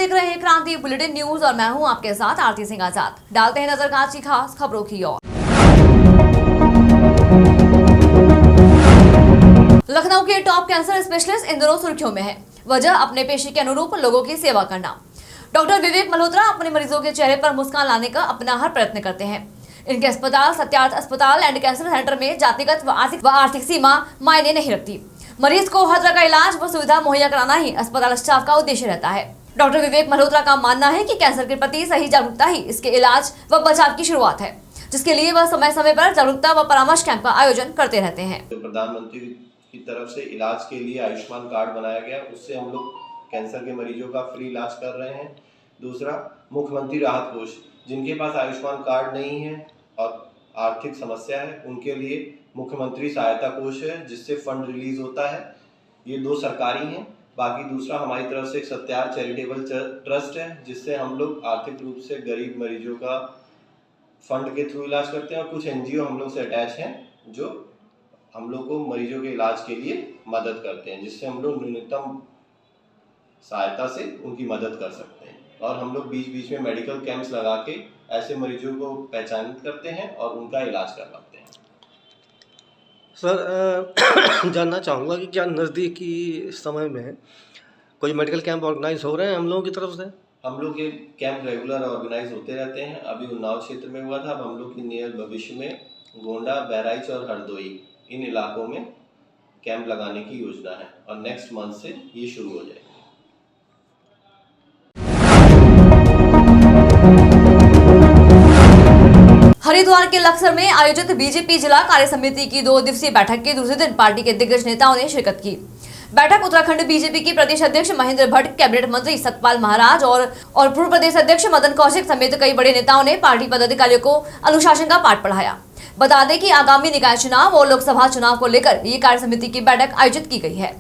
देख रहे हैं क्रांति बुलेटिन न्यूज और मैं हूं आपके साथ आरती सिंह आजाद। डालते हैं नजर आज की खास खबरों की ओर। लखनऊ के टॉप कैंसर स्पेशलिस्ट इन दिनों सुर्खियों में है। वजह अपने पेशे के अनुरूप लोगों की सेवा करना। डॉक्टर विवेक मल्होत्रा अपने मरीजों के चेहरे पर मुस्कान लाने का अपना हर प्रयत्न करते हैं। इनके अस्पताल सत्यार्थ अस्पताल एंड कैंसर सेंटर में जातिगत व आर्थिक सीमा मायने नहीं रखती। मरीज को हर तरह का इलाज व सुविधा मुहैया कराना ही अस्पताल स्टाफ का उद्देश्य रहता है। डॉक्टर विवेक मल्होत्रा का मानना है कि कैंसर के प्रति सही जागरूकता ही इसके इलाज व बचाव की शुरुआत है, जिसके लिए वह समय समय पर जागरूकता व परामर्श कैंप का आयोजन करते रहते हैं। प्रधानमंत्री की तरफ से इलाज के लिए आयुष्मान कार्ड बनाया गया, उससे हम लोग कैंसर के मरीजों का फ्री इलाज कर रहे हैं। दूसरा, मुख्यमंत्री राहत कोष, जिनके पास आयुष्मान कार्ड नहीं है और आर्थिक समस्या है, उनके लिए मुख्यमंत्री सहायता कोष है, जिससे फंड रिलीज होता है। ये दो सरकारी हैं। बाकी दूसरा हमारी तरफ से एक सत्यार्थ चैरिटेबल ट्रस्ट है, जिससे हम लोग आर्थिक रूप से गरीब मरीजों का फंड के थ्रू इलाज करते हैं। और कुछ एनजीओ हम लोग से अटैच हैं जो हम लोग को मरीजों के इलाज के लिए मदद करते हैं, जिससे हम लोग न्यूनतम सहायता से उनकी मदद कर सकते हैं। और हम लोग बीच बीच में मेडिकल कैंप्स लगा के ऐसे मरीजों को पहचान करते हैं और उनका इलाज करवाते हैं। सर, जानना चाहूँगा कि क्या नज़दीकी समय में कोई मेडिकल कैंप ऑर्गेनाइज हो रहे हैं हम लोगों की तरफ से? हम लोग ये कैंप रेगुलर ऑर्गेनाइज होते रहते हैं। अभी उन्नाव क्षेत्र में हुआ था। अब हम लोग की नियर भविष्य में गोंडा, बहराइच और हरदोई इन इलाकों में कैंप लगाने की योजना है और नेक्स्ट मंथ से ये शुरू हो जाएगी। हरिद्वार के लक्सर में आयोजित बीजेपी जिला कार्य समिति की 2 दिवसीय बैठक के दूसरे दिन पार्टी के दिग्गज नेताओं ने शिरकत की। बैठक उत्तराखंड बीजेपी के प्रदेश अध्यक्ष महेंद्र भट्ट, कैबिनेट मंत्री सतपाल महाराज और पूर्व प्रदेश अध्यक्ष मदन कौशिक समेत कई बड़े नेताओं ने पार्टी पदाधिकारियों को अनुशासन का पाठ पढ़ाया। बता दें कि आगामी निकाय चुनाव और लोकसभा चुनाव को लेकर ये कार्य समिति की बैठक आयोजित की गई है।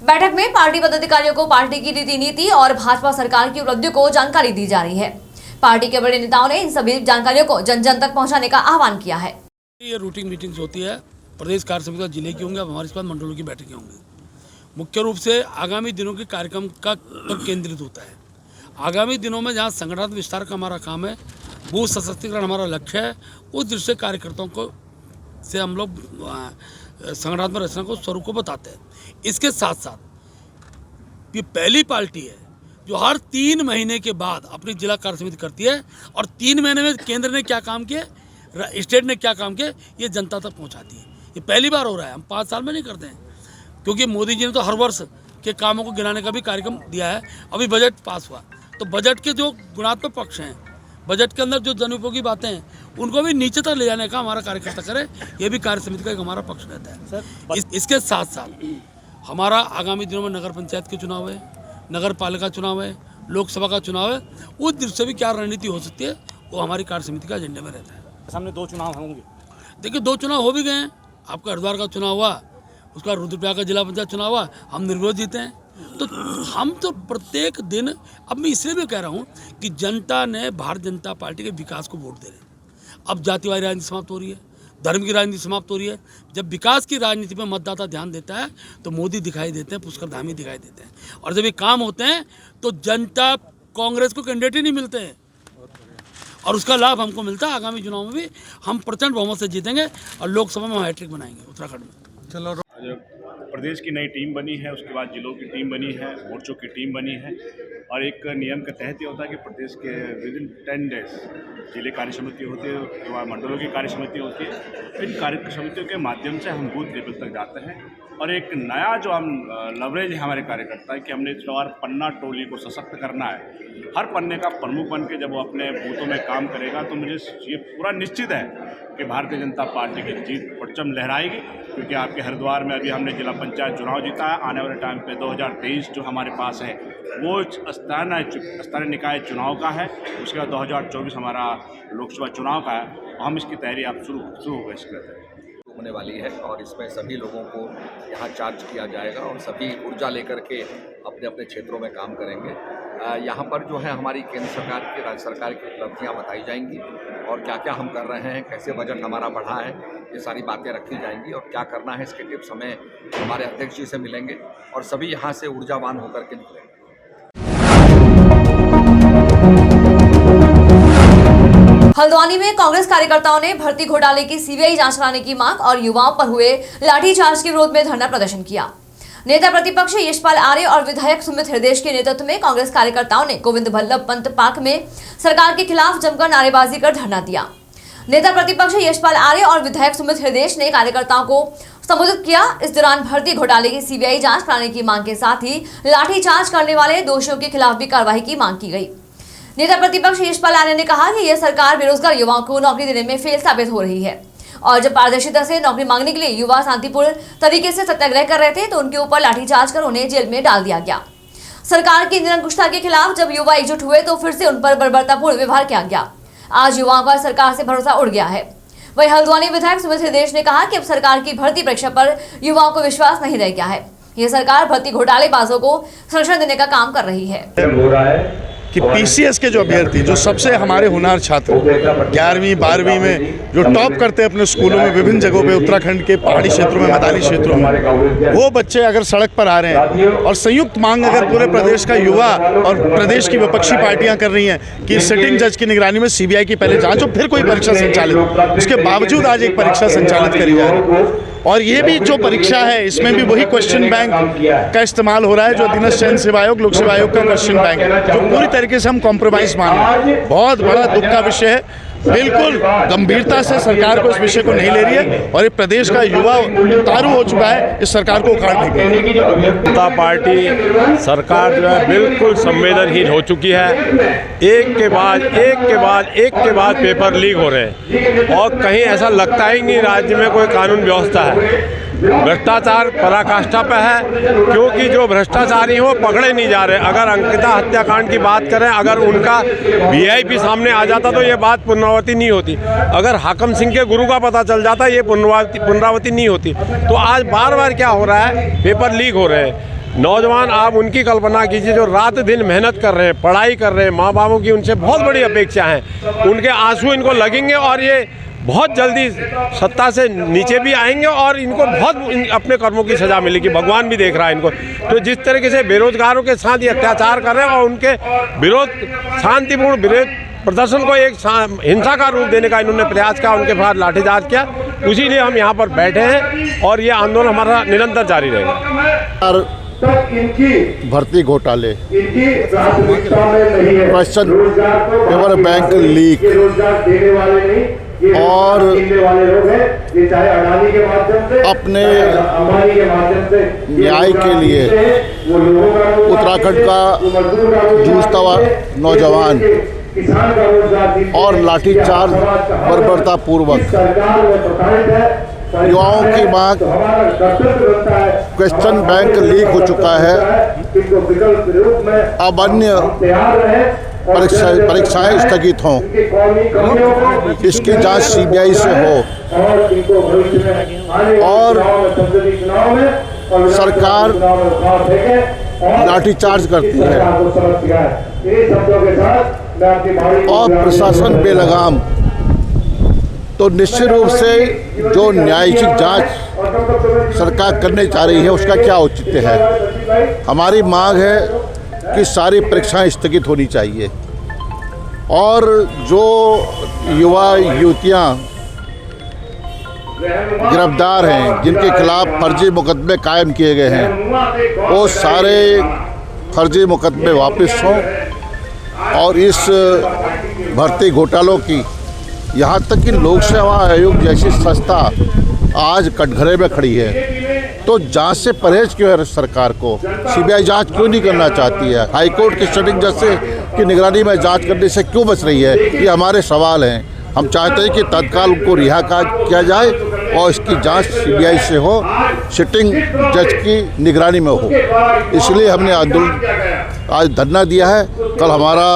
बैठक में पार्टी पदाधिकारियों को पार्टी की रीति नीति और भाजपा सरकार की उपलब्धियों को जानकारी दी जा रही है। पार्टी के बड़े नेताओं ने इन सभी जानकारियों को जन जन तक पहुंचाने का आह्वान किया है। ये रूटीन मीटिंग्स होती है, प्रदेश कार्य समिति जिले की होंगी, अब हमारे पास मंडलों की बैठकें होंगी। मुख्य रूप से आगामी दिनों के कार्यक्रम का केंद्रित होता है। आगामी दिनों में जहाँ संगठनात्मक विस्तार का हमारा काम है, बूथ सशक्तिकरण हमारा लक्ष्य है, उस दृष्टि से कार्यकर्ताओं को से हम लोग संगठनात्मक रचना को स्वरूप को बताते हैं। इसके साथ साथ ये पहली पार्टी है जो हर 3 महीने के बाद अपनी जिला कार्य समिति करती है और 3 महीने में केंद्र ने क्या काम किया, स्टेट ने क्या काम किया, ये जनता तक पहुंचाती है। ये पहली बार हो रहा है, हम 5 साल में नहीं करते हैं, क्योंकि मोदी जी ने तो हर वर्ष के कामों को गिनाने का भी कार्यक्रम दिया है। अभी बजट पास हुआ तो बजट के जो गुणात्मक पक्ष हैं, बजट के अंदर जो जनउपयोगी बातें हैं, उनको भी नीचे तक ले जाने का हमारा कार्यकर्ता करे, ये भी कार्य समिति का एक हमारा पक्ष रहता है। इसके साथ साथ हमारा आगामी दिनों में नगर पंचायत के चुनाव है, नगर पालिका चुनाव है, लोकसभा का चुनाव है, उस दृष्टि से भी क्या रणनीति हो सकती है वो हमारी कार्य समिति का एजेंडे में रहता है। सामने 2 चुनाव होंगे। देखिए 2 चुनाव हो भी गए हैं। आपका हरिद्वार का चुनाव हुआ, उसका रुद्रप्रयाग का जिला पंचायत चुनाव हुआ, हम निर्विरोध जीते हैं। तो हम तो प्रत्येक दिन, अब मैं इसलिए भी कह रहा हूँ कि जनता ने भारतीय जनता पार्टी के विकास को वोट दे रहे हैं। अब जातिवादी राजनीति समाप्त हो रही है, धर्म की राजनीति समाप्त हो रही है। जब विकास की राजनीति पर मतदाता ध्यान देता है तो मोदी दिखाई देते हैं, पुष्कर धामी दिखाई देते हैं। और जब ये काम होते हैं तो जनता कांग्रेस को कैंडिडेट ही नहीं मिलते हैं और उसका लाभ हमको मिलता है। आगामी चुनाव में भी हम प्रचंड बहुमत से जीतेंगे और लोकसभा में हम हैट्रिक बनाएंगे उत्तराखंड में। चलो, प्रदेश की नई टीम बनी है, उसके बाद जिलों की टीम बनी है, मोर्चों की टीम बनी है और एक नियम के तहत ये होता है कि प्रदेश के विदिन 10 डेज जिले कार्य समिति होती है, उसके बाद मंडलों की कार्य समिति होती है। इन कार्य समितियों के माध्यम से हम बूथ लेवल तक जाते हैं और एक नया जो हम लवरेज है हमारे कार्यकर्ता है कि हमने इस बार पन्ना टोली को सशक्त करना है। हर पन्ने का प्रमुख बन के जब वो अपने बूथों में काम करेगा तो मुझे ये पूरा निश्चित है कि भारतीय जनता पार्टी की जीत परचम लहराएगी, क्योंकि आपके हरिद्वार में अभी हमने जिला पंचायत चुनाव जीता है। आने वाले टाइम पे 2023 जो हमारे पास है वो स्थानीय निकाय चुनाव का है, उसके बाद 2024 हमारा लोकसभा चुनाव का है। हम इसकी तैयारी आप शुरू हो गए होने वाली है और इसमें सभी लोगों को यहाँ चार्ज किया जाएगा और सभी ऊर्जा लेकर के अपने अपने क्षेत्रों में काम करेंगे। यहाँ पर जो है हमारी केंद्र सरकार की, राज्य सरकार की उपलब्धियाँ बताई जाएंगी और क्या क्या हम कर रहे हैं, कैसे बजट हमारा बढ़ा है, ये सारी बातें रखी जाएंगी और क्या करना है इसके टिप्स हमें हमारे अध्यक्ष जी से मिलेंगे और सभी यहाँ से ऊर्जावान होकर के निकलेंगे। हल्द्वानी में कांग्रेस कार्यकर्ताओं ने भर्ती घोटाले की सीबीआई जांच कराने की मांग और युवाओं पर हुए लाठीचार्ज के विरोध में धरना प्रदर्शन किया। नेता प्रतिपक्ष यशपाल आर्य और विधायक सुमित हृदय के नेतृत्व में कांग्रेस कार्यकर्ताओं ने गोविंद बल्लभ पंत पार्क में सरकार के खिलाफ जमकर नारेबाजी कर धरना दिया। नेता प्रतिपक्ष यशपाल आर्य और विधायक सुमित हृदय ने कार्यकर्ताओं को संबोधित किया। इस दौरान भर्ती घोटाले की सीबीआई जांच कराने की मांग के साथ ही लाठीचार्ज करने वाले दोषियों के खिलाफ भी कार्रवाई की मांग की गई। नेता प्रतिपक्ष यशपाल आर्य ने कहा कि यह सरकार बेरोजगार युवाओं को नौकरी देने में फेल साबित हो रही है और जब पारदर्शिता से नौकरी मांगने के लिए युवा शांतिपूर्ण तरीके से सत्याग्रह कर रहे थे तो उनके ऊपर लाठीचार्ज कर उन्हें जेल में डाल दिया गया। सरकार की निरंकुशता के खिलाफ जब युवा एकजुट हुए तो फिर से उन पर बर्बरतापूर्ण व्यवहार किया गया। आज युवाओं का सरकार से भरोसा उड़ गया है। वहीं हल्द्वानी विधायक सुमित हृदय ने कहा कि अब सरकार की भर्ती परीक्षा पर युवाओं को विश्वास नहीं रह गया है। यह सरकार भर्ती घोटालेबाजों को संरक्षण देने का काम कर रही है कि पीसीएस के जो अभ्यर्थी जो सबसे हमारे होनहार छात्र 11वीं 12वीं में जो टॉप करते हैं अपने स्कूलों में विभिन्न जगहों पे उत्तराखंड के पहाड़ी क्षेत्रों में मैदानी क्षेत्रों में, वो बच्चे अगर सड़क पर आ रहे हैं और संयुक्त मांग अगर पूरे प्रदेश का युवा और प्रदेश की विपक्षी पार्टियां कर रही हैं कि सिटिंग जज की निगरानी में सीबीआई की पहले जांच हो फिर कोई परीक्षा संचालित, उसके बावजूद आज एक परीक्षा संचालित करी जा रही है। और ये भी जो परीक्षा है इसमें भी वही क्वेश्चन बैंक का इस्तेमाल हो रहा है जो अधीनस्थ चयन सेवा आयोग लोक सेवा आयोग का क्वेश्चन बैंक है, जो पूरी तरीके से हम कॉम्प्रोमाइज मान रहे हैं। बहुत बड़ा दुख का विषय है। बिल्कुल गंभीरता से सरकार को इस विषय को नहीं ले रही है और ये प्रदेश का युवा तारू हो चुका है इस सरकार को उखाड़ने के लिए। जनता पार्टी सरकार जो है बिल्कुल संवेदनहीन हो चुकी है। एक के बाद पेपर लीक हो रहे हैं और कहीं ऐसा लगता ही नहीं राज्य में कोई कानून व्यवस्था है। भ्रष्टाचार पराकाष्ठा पे है क्योंकि जो भ्रष्टाचारी हो पकड़े नहीं जा रहे। अगर अंकिता हत्याकांड की बात करें, अगर उनका वीआईपी सामने आ जाता तो ये बात पुनरावृत्ति नहीं होती। अगर हाकम सिंह के गुरु का पता चल जाता ये पुनरावृत्ति नहीं होती। तो आज बार बार क्या हो रहा है, पेपर लीक हो रहे हैं। नौजवान आप उनकी कल्पना कीजिए जो रात दिन मेहनत कर रहे हैं, पढ़ाई कर रहे हैं, माँ बापों की उनसे बहुत बड़ी अपेक्षा है, उनके आंसू इनको लगेंगे और ये बहुत जल्दी सत्ता से नीचे भी आएंगे और इनको बहुत अपने कर्मों की सज़ा मिलेगी। भगवान भी देख रहा है इनको। तो जिस तरीके से बेरोजगारों के साथ ये अत्याचार कर रहे हैं और उनके विरोध शांतिपूर्ण विरोध प्रदर्शन को एक हिंसा का रूप देने का इन्होंने प्रयास किया, उनके बाद लाठीचार्ज किया। उसीलिए हम यहाँ पर बैठे हैं और ये आंदोलन हमारा निरंतर जारी रहेगा। भर्ती घोटाले, क्वेश्चन पेपर बैंक लीक और अपने न्याय के लिए उत्तराखंड का जूझता हुआ नौजवान और लाठीचार्ज बर्बरता पूर्वक युवाओं की मांग, क्वेश्चन बैंक लीक हो चुका है। अब अन्य परीक्षाएं स्थगित हों, इसकी जांच सीबीआई से हो और सरकार लाठीचार्ज करती है और प्रशासन बेलगाम, तो निश्चित रूप से जो न्यायिक जांच सरकार करने चाह रही है उसका क्या औचित्य है। हमारी मांग है कि सारी परीक्षाएं स्थगित होनी चाहिए और जो युवा युवतियां गिरफ्तार हैं, जिनके खिलाफ फर्जी मुकदमे कायम किए गए हैं, वो सारे फर्जी मुकदमे वापस हों और इस भर्ती घोटालों की, यहाँ तक कि लोक सेवा आयोग जैसी संस्था आज कटघरे में खड़ी है, तो जांच से परहेज क्यों है सरकार को? सीबीआई जांच क्यों नहीं करना चाहती है? हाईकोर्ट की सिटिंग जज की निगरानी में जांच करने से क्यों बच रही है? ये हमारे सवाल हैं। हम चाहते हैं कि तत्काल उनको रिहा किया जाए और इसकी जांच सीबीआई से हो, सिटिंग जज की निगरानी में हो। इसलिए हमने आंदोलन आज धरना दिया है। कल हमारा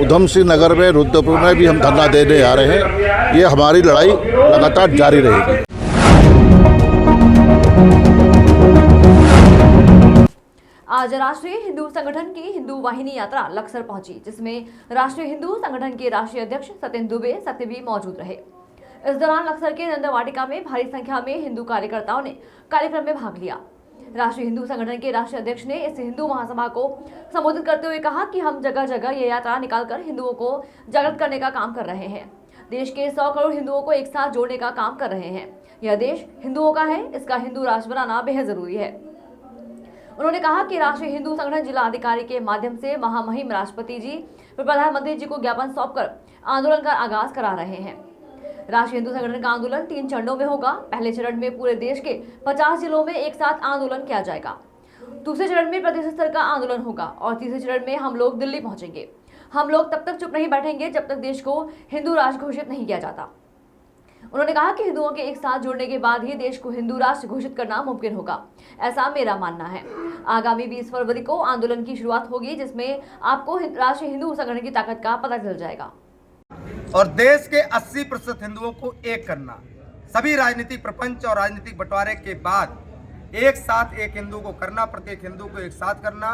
उधम सिंह नगर में, रुद्रपुर में भी हम धरना देने आ रहे हैं। ये हमारी लड़ाई लगातार जारी रहेगी। आज राष्ट्रीय हिंदू संगठन की हिंदू वाहिनी यात्रा लक्सर पहुंची, जिसमें राष्ट्रीय हिंदू संगठन के राष्ट्रीय अध्यक्ष सत्येंद्र दुबे सत्य भी मौजूद रहे। इस दौरान लक्सर के नंदा वाटिका में भारी संख्या में हिंदू कार्यकर्ताओं ने कार्यक्रम में भाग लिया। राष्ट्रीय हिंदू संगठन के राष्ट्रीय अध्यक्ष ने इस हिंदू महासभा को संबोधित करते हुए कहा कि हम जगह जगह ये यात्रा निकालकर हिंदुओं को जागृत करने का काम कर रहे हैं। देश के 100 करोड़ हिंदुओं को एक साथ जोड़ने का काम कर रहे हैं। यह देश हिंदुओं का है, इसका हिंदू राष्ट्र बनाना बेहद जरूरी है। उन्होंने कहा कि राष्ट्रीय हिंदू संगठन जिला अधिकारी के माध्यम से महामहिम राष्ट्रपति जी व प्रधानमंत्री जी को ज्ञापन सौंपकर आंदोलन का आगाज करा रहे हैं। राष्ट्रीय हिंदू संगठन का आंदोलन 3 चरणों में होगा। पहले चरण में पूरे देश के 50 जिलों में एक साथ आंदोलन किया जाएगा। दूसरे चरण में प्रदेश स्तर का आंदोलन होगा और तीसरे चरण में हम लोग दिल्ली पहुंचेंगे। हम लोग तब तक चुप नहीं बैठेंगे जब तक देश को हिंदू राष्ट्र घोषित नहीं किया जाता। उन्होंने कहा कि हिंदुओं के एक साथ जुड़ने के बाद ही देश को हिंदू राष्ट्र घोषित करना मुमकिन होगा, ऐसा मेरा मानना है। आगामी 20 फरवरी को आंदोलन की शुरुआत होगी, जिसमें आपको राष्ट्रीय हिंदू संगठन की ताकत का पता चल जाएगा। और देश के 80% हिंदुओं को एक करना, सभी राजनीतिक प्रपंच और राजनीतिक बंटवारे के बाद एक साथ एक हिंदू को करना, प्रत्येक हिंदू को एक साथ करना,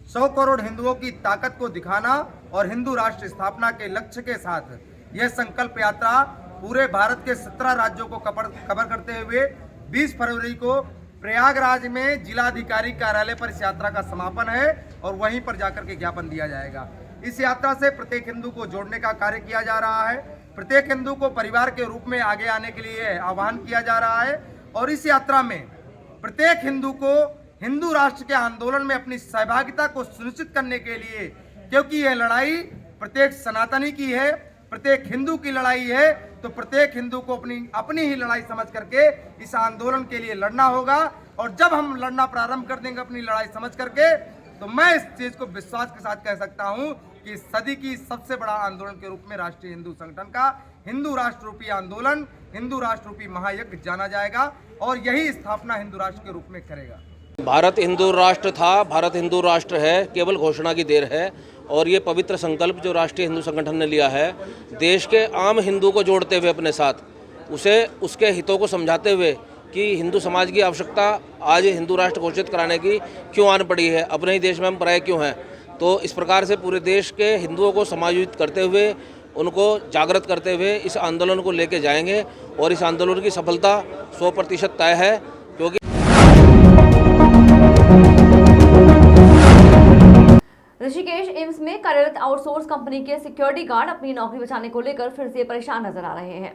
100 करोड़ हिंदुओं की ताकत को दिखाना और हिंदू राष्ट्र स्थापना के लक्ष्य के साथ यह संकल्प यात्रा पूरे भारत के 17 राज्यों को कवर करते हुए 20 फरवरी को प्रयागराज में जिलाधिकारी कार्यालय पर इस यात्रा का समापन है और वहीं पर जाकर के ज्ञापन दिया जाएगा। इस यात्रा से प्रत्येक हिंदू को जोड़ने का कार्य किया जा रहा है। प्रत्येक हिंदू को परिवार के रूप में आगे आने के लिए आह्वान किया जा रहा है और इस यात्रा में प्रत्येक हिंदू को हिंदू राष्ट्र के आंदोलन में अपनी सहभागिता को सुनिश्चित करने के लिए, क्योंकि यह लड़ाई प्रत्येक सनातनी की है, प्रत्येक हिंदू की लड़ाई है, तो प्रत्येक हिंदू को अपनी ही लड़ाई समझ करके इस आंदोलन के लिए लड़ना होगा। और जब हम लड़ना प्रारंभ कर देंगे अपनी लड़ाई समझ करके, तो मैं इस चीज को विश्वास के साथ कह सकता हूं कि सदी की सबसे बड़ा आंदोलन के रूप में राष्ट्रीय हिंदू संगठन का हिंदू राष्ट्र रूपी आंदोलन, हिंदू राष्ट्र रूपी महायज्ञ जाना जाएगा और यही स्थापना हिंदू राष्ट्र के रूप में करेगा। भारत हिंदू राष्ट्र था, भारत हिंदू राष्ट्र है, केवल घोषणा की देर है। और ये पवित्र संकल्प जो राष्ट्रीय हिंदू संगठन ने लिया है, देश के आम हिंदू को जोड़ते हुए अपने साथ, उसे उसके हितों को समझाते हुए कि हिंदू समाज की आवश्यकता आज हिंदू राष्ट्र घोषित कराने की क्यों आन पड़ी है, अपने ही देश में हम पराये क्यों हैं। तो इस प्रकार से पूरे देश के हिंदुओं को समायोजित करते हुए, उनको जागृत करते हुए इस आंदोलन को लेके जाएंगे और इस आंदोलन की सफलता 100% तय है, क्योंकि ऋषिकेश एम्स में कार्यरत आउटसोर्स कंपनी के सिक्योरिटी गार्ड अपनी नौकरी बचाने को लेकर फिर से परेशान नजर आ रहे हैं।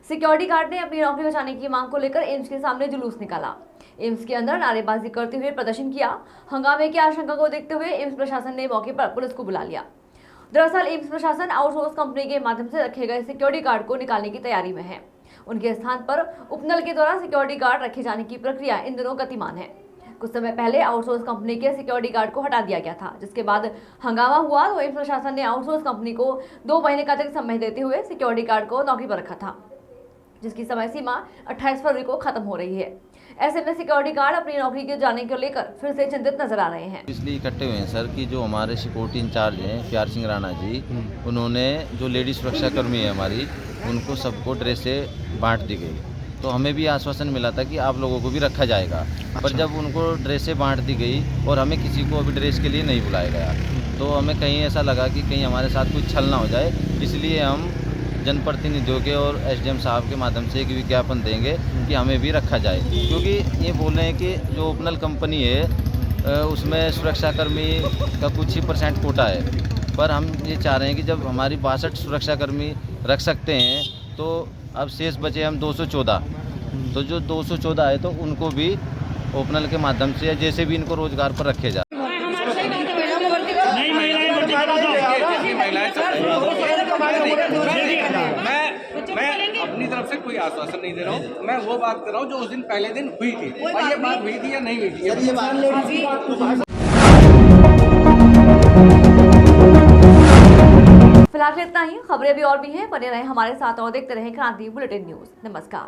सिक्योरिटी गार्ड ने अपनी नौकरी बचाने की मांग को लेकर एम्स के सामने जुलूस निकाला। एम्स के अंदर नारेबाजी करते हुए प्रदर्शन किया। हंगामे की आशंका को देखते हुए एम्स प्रशासन ने मौके पर पुलिस को बुला लिया। दरअसल एम्स प्रशासन आउटसोर्स कंपनी के माध्यम से रखे गए सिक्योरिटी गार्ड को निकालने की तैयारी में है। उनके स्थान पर उपनल के द्वारा सिक्योरिटी गार्ड रखे जाने की प्रक्रिया इन दिनों गतिमान है। कुछ समय पहले आउटसोर्स कंपनी के सिक्योरिटी गार्ड को हटा दिया गया था, जिसके बाद हंगामा हुआ तो एम्स प्रशासन ने आउटसोर्स कंपनी को 2 महीने का अतिरिक्त समय देते हुए सिक्योरिटी गार्ड को नौकरी पर रखा था, जिसकी समय सीमा 28 फरवरी को खत्म हो रही है। ऐसे में सिक्योरिटी गार्ड अपनी नौकरी के जाने को लेकर फिर से चिंतित नजर आ रहे हैं। इसलिए इकट्ठे हुए हैं सर कि जो हमारे सिक्योरिटी इंचार्ज हैं प्यार सिंह राणा जी, उन्होंने जो लेडी सुरक्षा कर्मी है हमारी, उनको सबको ड्रेसें बांट दी गई। तो हमें भी आश्वासन मिला था कि आप लोगों को भी रखा जाएगा। पर जब उनको ड्रेसें बांट दी गई और हमें किसी को अभी ड्रेस के लिए नहीं बुलाया गया, तो हमें कहीं ऐसा लगा कि कहीं हमारे साथ कुछ छल ना हो जाए। इसलिए हम जनप्रतिनिधियों के और एसडीएम साहब के माध्यम से एक विज्ञापन देंगे कि हमें भी रखा जाए, क्योंकि ये बोल रहे हैं कि जो उपनल कंपनी है उसमें सुरक्षाकर्मी का कुछ ही % कोटा है। पर हम ये चाह रहे हैं कि जब हमारी 62 सुरक्षाकर्मी रख सकते हैं, तो अब शेष बचे हम 214, तो जो 214 है तो उनको भी ओपनल के माध्यम से जैसे भी इनको रोजगार पर रखे जाए। मैं अपनी तरफ से कोई आश्वासन नहीं दे रहा हूँ, मैं वो बात कर रहा हूँ जो उस दिन पहले दिन हुई थी, और ये बात हुई थी या नहीं हुई थी। फिलहाल इतना ही। खबरें भी और भी हैं, बने रहें हमारे साथ और देखते रहें क्रांति बुलेटिन न्यूज। नमस्कार।